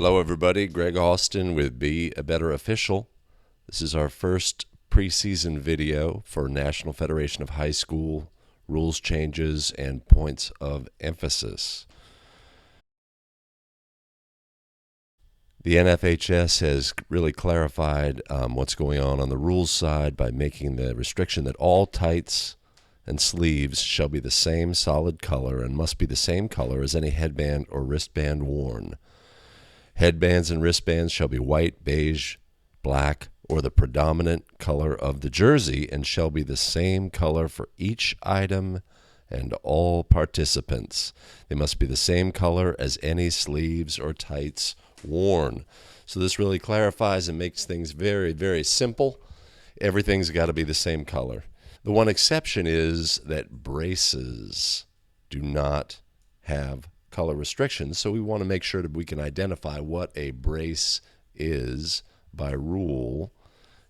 Hello everybody, Greg Austin with Be a Better Official. This is our first preseason video for National Federation of High School rules changes and points of emphasis. The NFHS has really clarified what's going on the rules side by making the restriction that all tights and sleeves shall be the same solid color and must be the same color as any headband or wristband worn. Headbands and wristbands shall be white, beige, black, or the predominant color of the jersey, and shall be the same color for each item and all participants. They must be the same color as any sleeves or tights worn. So this really clarifies and makes things very, very simple. Everything's got to be the same color. The one exception is that braces do not have color restrictions, so we want to make sure that we can identify what a brace is by rule,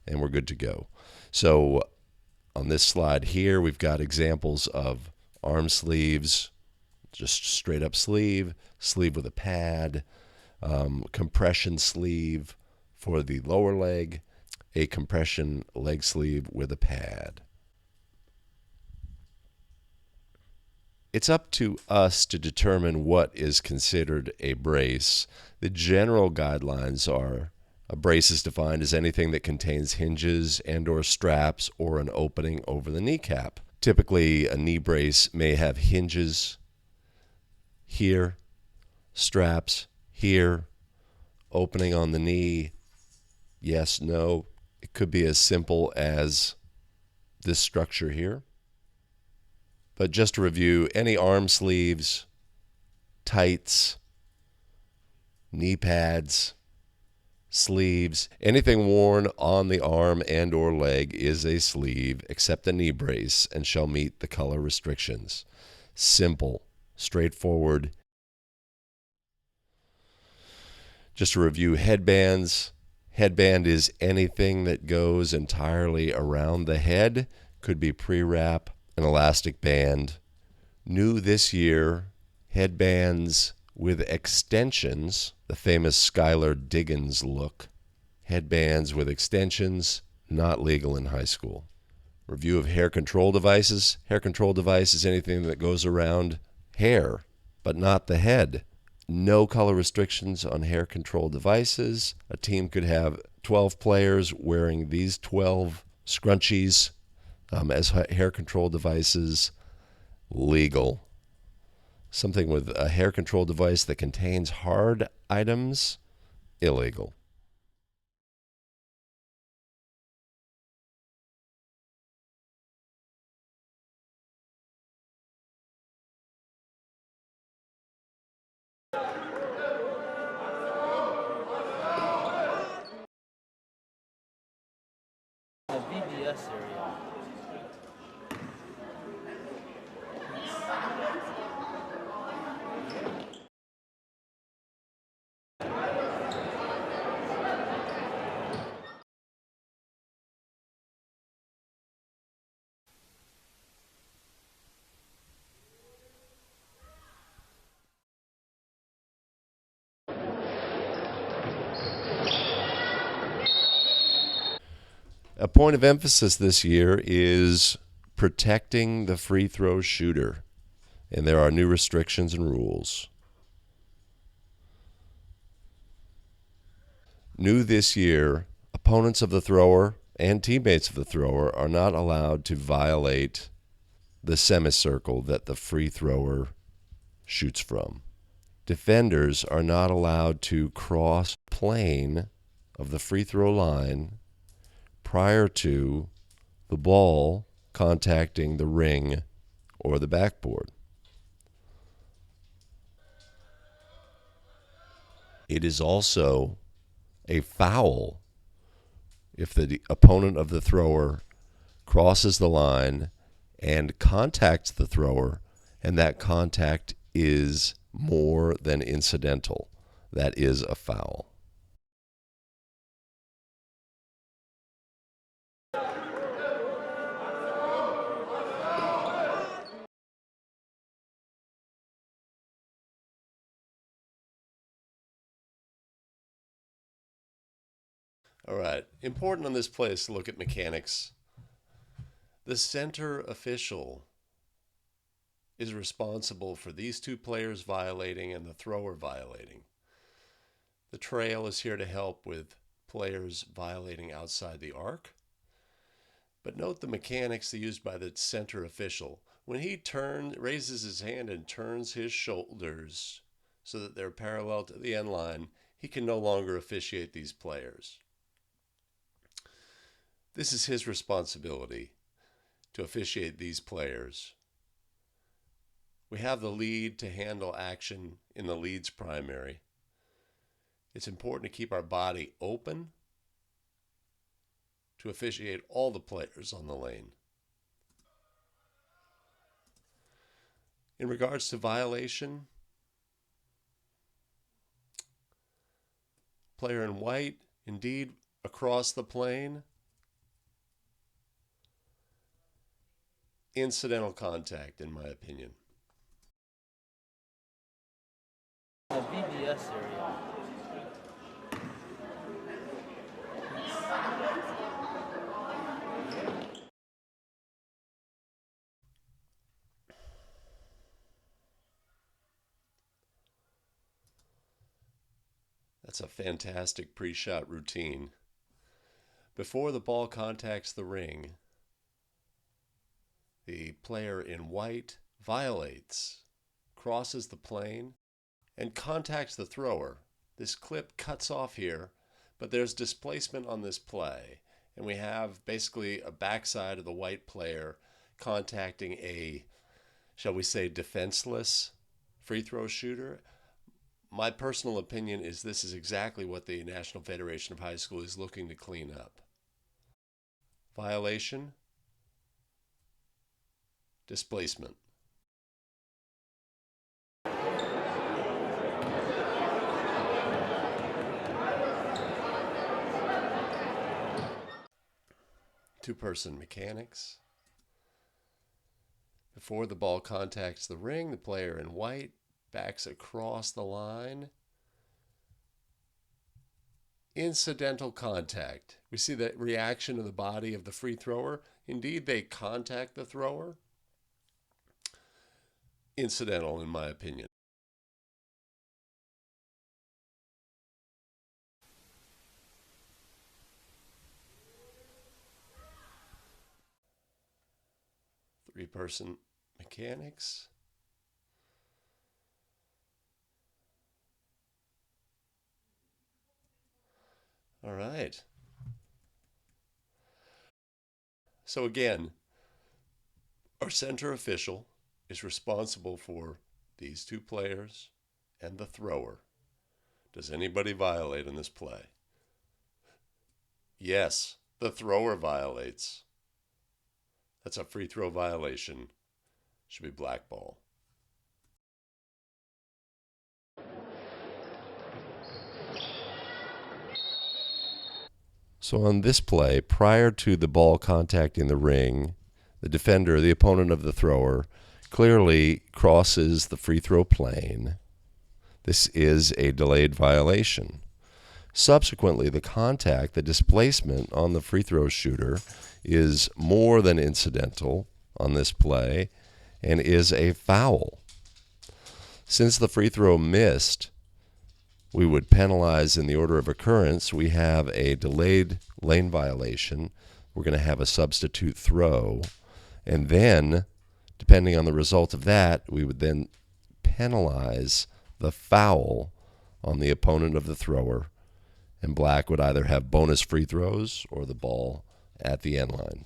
and we're good to go. So on this slide here, we've got examples of arm sleeves, just straight up sleeve, sleeve with a pad, compression sleeve for the lower leg, a compression leg sleeve with a pad. It's up to us to determine what is considered a brace. The general guidelines are a brace is defined as anything that contains hinges and or straps or an opening over the kneecap. Typically, a knee brace may have hinges here, straps here, opening on the knee, yes, no. It could be as simple as this structure here. But just to review, any arm sleeves, tights, knee pads, sleeves, anything worn on the arm and or leg is a sleeve except a knee brace and shall meet the color restrictions. Simple, straightforward. Just to review, headbands. Headband is anything that goes entirely around the head. Could be pre-wrap, an elastic band. New this year, headbands with extensions, the famous Skylar Diggins look. Headbands with extensions, not legal in high school. Review of hair control devices. Hair control device is anything that goes around hair, but not the head. No color restrictions on hair control devices. A team could have 12 players wearing these 12 scrunchies as hair control devices. Legal. Something with a hair control device that contains hard items, illegal. The BBS area. A point of emphasis this year is protecting the free throw shooter, and there are new restrictions and rules. New this year, opponents of the thrower and teammates of the thrower are not allowed to violate the semicircle that the free thrower shoots from. Defenders are not allowed to cross plane of the free throw line prior to the ball contacting the ring or the backboard. It is also a foul if the opponent of the thrower crosses the line and contacts the thrower, and that contact is more than incidental. That is a foul. All right. Important on this play is to look at mechanics. The center official is responsible for these two players violating and the thrower violating. The trail is here to help with players violating outside the arc. But note the mechanics used by the center official. When he raises his hand and turns his shoulders so that they're parallel to the end line, he can no longer officiate these players. This is his responsibility to officiate these players. We have the lead to handle action in the leads primary. It's important to keep our body open to officiate all the players on the lane. In regards to violation, player in white, indeed, across the plane. Incidental contact, in my opinion. The BBS area. That's a fantastic pre-shot routine. Before the ball contacts the ring, the player in white violates, crosses the plane, and contacts the thrower. This clip cuts off here, but there's displacement on this play, and we have basically a backside of the white player contacting a, shall we say, defenseless free throw shooter. My personal opinion is this is exactly what the National Federation of High School is looking to clean up. Violation, displacement. Two-person mechanics. Before the ball contacts the ring, the player in white backs across the line. Incidental contact. We see that reaction of the body of the free thrower. Indeed, they contact the thrower. Incidental, in my opinion. Three-person mechanics. All right. So again, our center official is responsible for these two players and the thrower. Does anybody violate in this play? Yes, the thrower violates. That's a free throw violation. Should be blackball. So on this play, prior to the ball contacting the ring, the defender, the opponent of the thrower, clearly crosses the free throw plane. This is a delayed violation. Subsequently, the contact, the displacement on the free throw shooter is more than incidental on this play and is a foul. Since the free throw missed, we would penalize in the order of occurrence. We have a delayed lane violation. We're going to have a substitute throw. And then, depending on the result of that, we would then penalize the foul on the opponent of the thrower. And black would either have bonus free throws or the ball at the end line.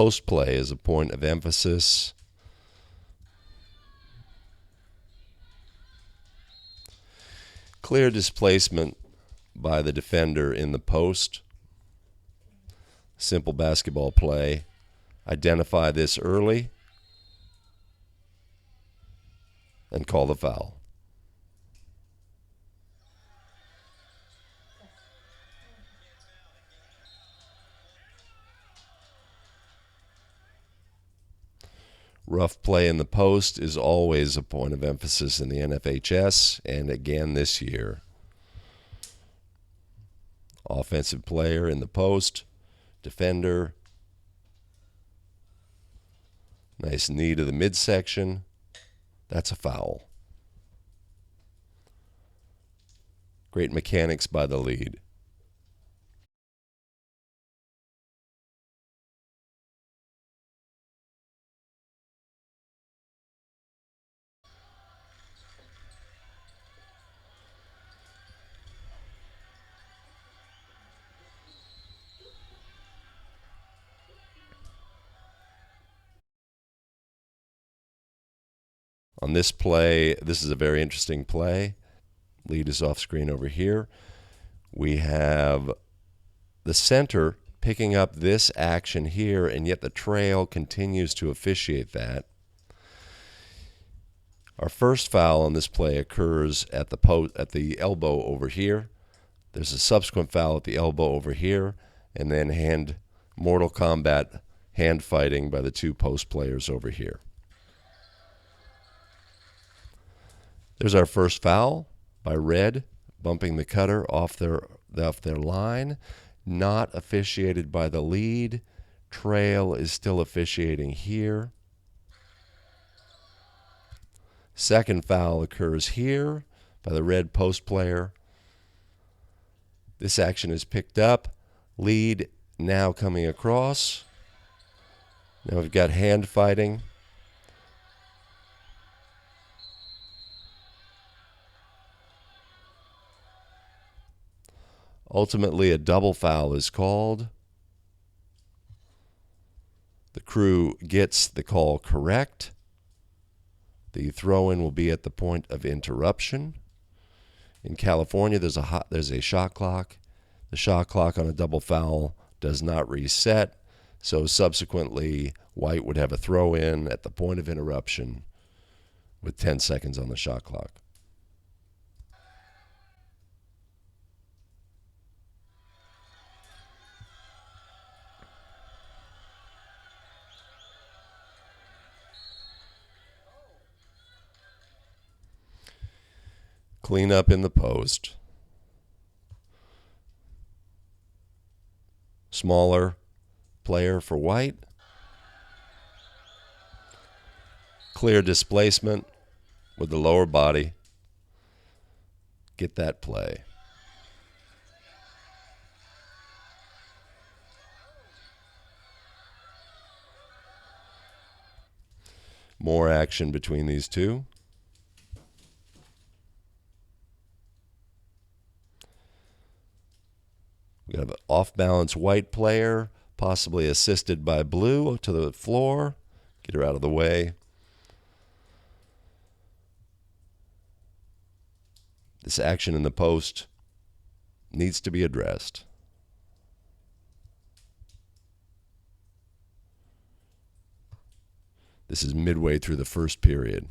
post play is a point of emphasis. Clear displacement by the defender in the post. Simple basketball play. Identify this early and call the foul. Rough play in the post is always a point of emphasis in the NFHS, and again this year. Offensive player in the post, defender. Nice knee to the midsection. That's a foul. Great mechanics by the lead. On this play, this is a very interesting play. Lead is off screen over here. We have the center picking up this action here, and yet the trail continues to officiate that. Our first foul on this play occurs at the elbow over here. There's a subsequent foul at the elbow over here, and then Mortal Kombat hand fighting by the two post players over here. There's our first foul by Red, bumping the cutter off their line. Not officiated by the lead. Trail is still officiating here. Second foul occurs here by the red post player. This action is picked up. Lead now coming across. Now we've got hand fighting. Ultimately, a double foul is called. The crew gets the call correct. The throw-in will be at the point of interruption. In California, there's a shot clock. The shot clock on a double foul does not reset, so subsequently, White would have a throw-in at the point of interruption with 10 seconds on the shot clock. Clean up in the post. Smaller player for White. Clear displacement with the lower body. Get that play. More action between these two. We have an off-balance White player, possibly assisted by Blue to the floor. Get her out of the way. This action in the post needs to be addressed. This is midway through the first period.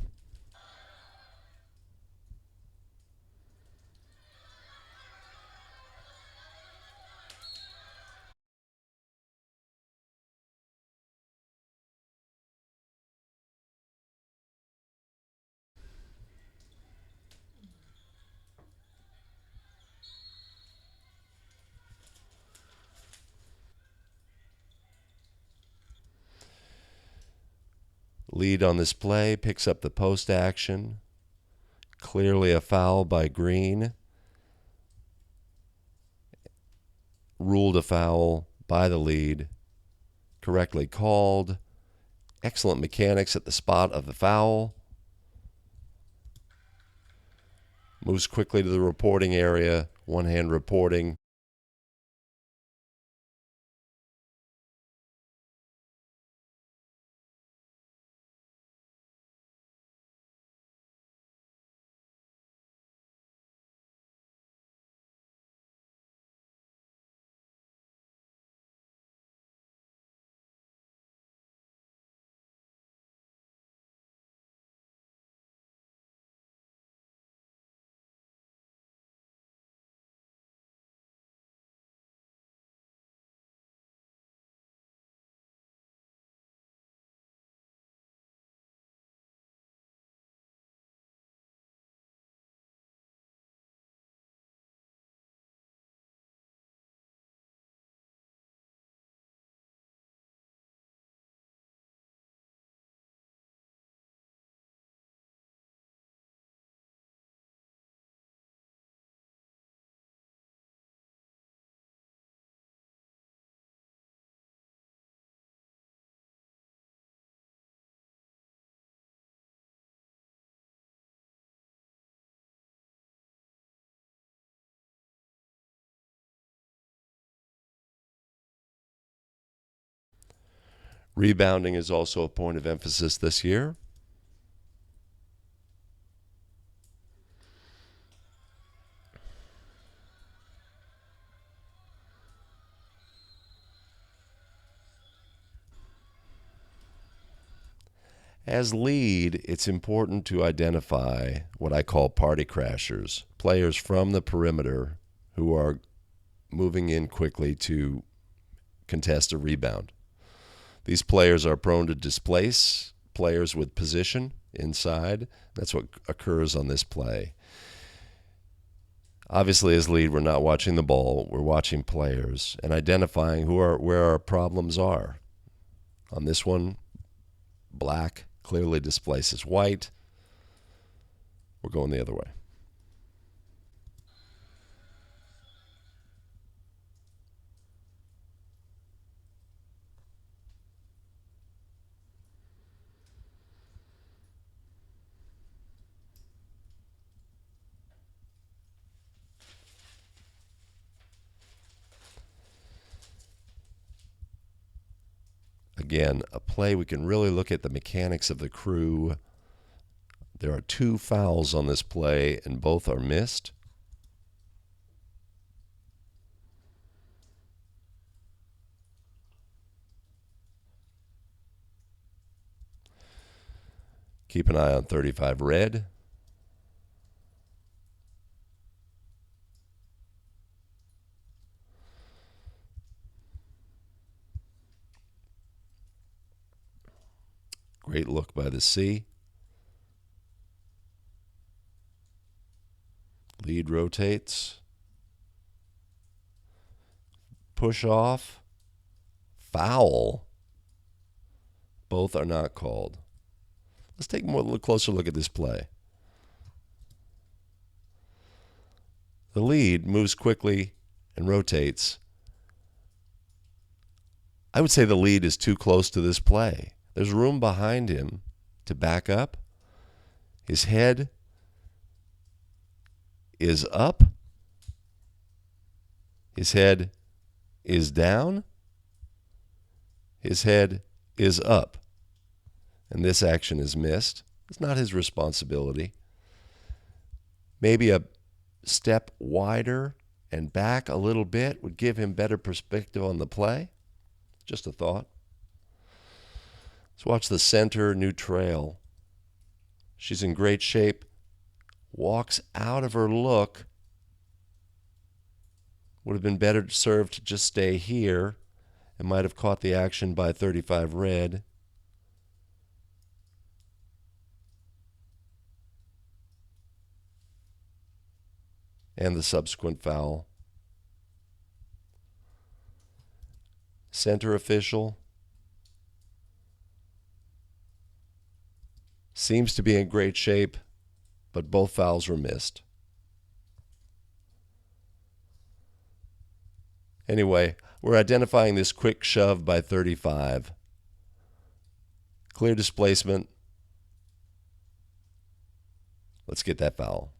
Lead on this play picks up the post action. Clearly a foul by Green. Ruled a foul by the lead. Correctly called. Excellent mechanics at the spot of the foul. Moves quickly to the reporting area. One hand reporting. Rebounding is also a point of emphasis this year. As lead, it's important to identify what I call party crashers, players from the perimeter who are moving in quickly to contest a rebound. These players are prone to displace players with position inside. That's what occurs on this play. Obviously, as lead, we're not watching the ball. We're watching players and identifying where our problems are. On this one, black clearly displaces white. We're going the other way. Again, a play we can really look at the mechanics of the crew. There are 2 fouls on this play, and both are missed. Keep an eye on 35 red. Great look by the C. Lead rotates. Push off. Foul. Both are not called. Let's take a closer look at this play. The lead moves quickly and rotates. I would say the lead is too close to this play. There's room behind him to back up. His head is up. His head is down. His head is up. And this action is missed. It's not his responsibility. Maybe a step wider and back a little bit would give him better perspective on the play. Just a thought. Let's watch the center, new trail. She's in great shape. Walks out of her look. Would have been better served to just stay here and might have caught the action by 35 red. And the subsequent foul. Center official seems to be in great shape, but both fouls were missed. Anyway, we're identifying this quick shove by 35. Clear displacement. Let's get that foul.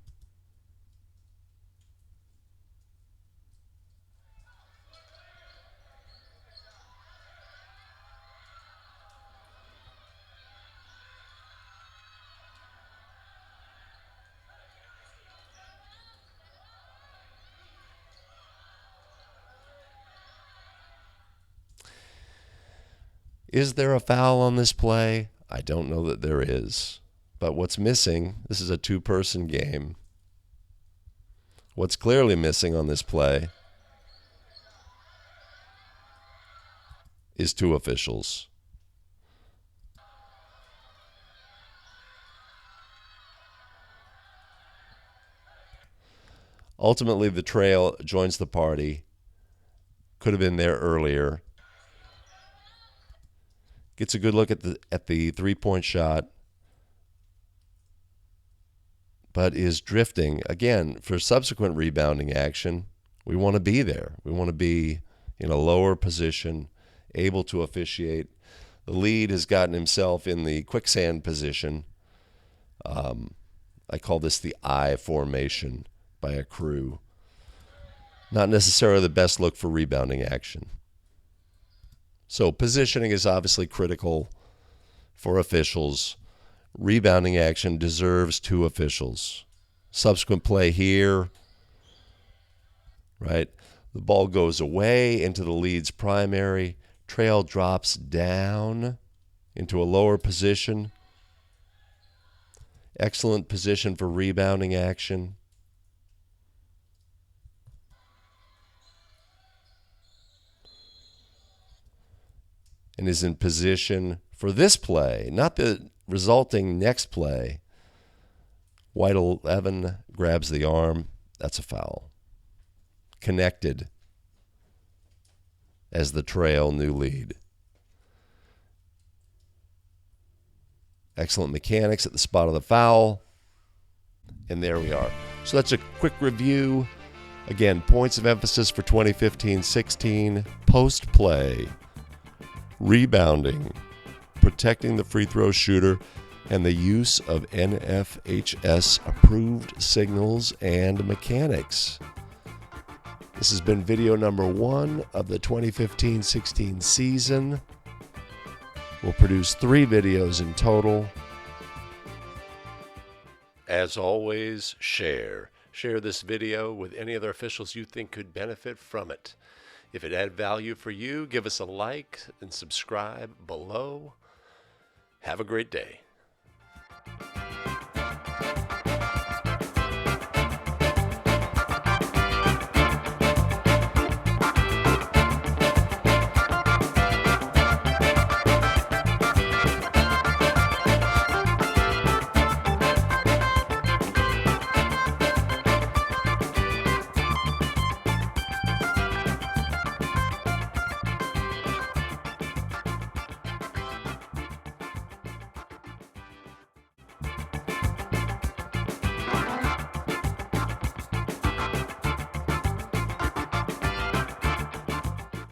Is there a foul on this play? I don't know that there is. But what's missing, this is a 2-person game. What's clearly missing on this play is 2 officials. Ultimately, the trail joins the party. Could have been there earlier. Gets a good look at the 3-point shot, but is drifting. Again, for subsequent rebounding action, we want to be there. We want to be in a lower position, able to officiate. The lead has gotten himself in the quicksand position. I call this the I formation by a crew. Not necessarily the best look for rebounding action. So positioning is obviously critical for officials. Rebounding action deserves 2 officials. Subsequent play here, right? The ball goes away into the lead's primary. Trail drops down into a lower position. Excellent position for rebounding action. And is in position for this play, not the resulting next play. White 11 grabs the arm. That's a foul. Connected as the trail new lead. Excellent mechanics at the spot of the foul. And there we are. So that's a quick review. Again, points of emphasis for 2015-16. Post play, rebounding, protecting the free throw shooter, and the use of NFHS approved signals and mechanics. This has been video number 1 of the 2015-16 season. We'll produce 3 videos in total. As always, share. Share this video with any other officials you think could benefit from it. If it had value for you, give us a like and subscribe below. Have a great day.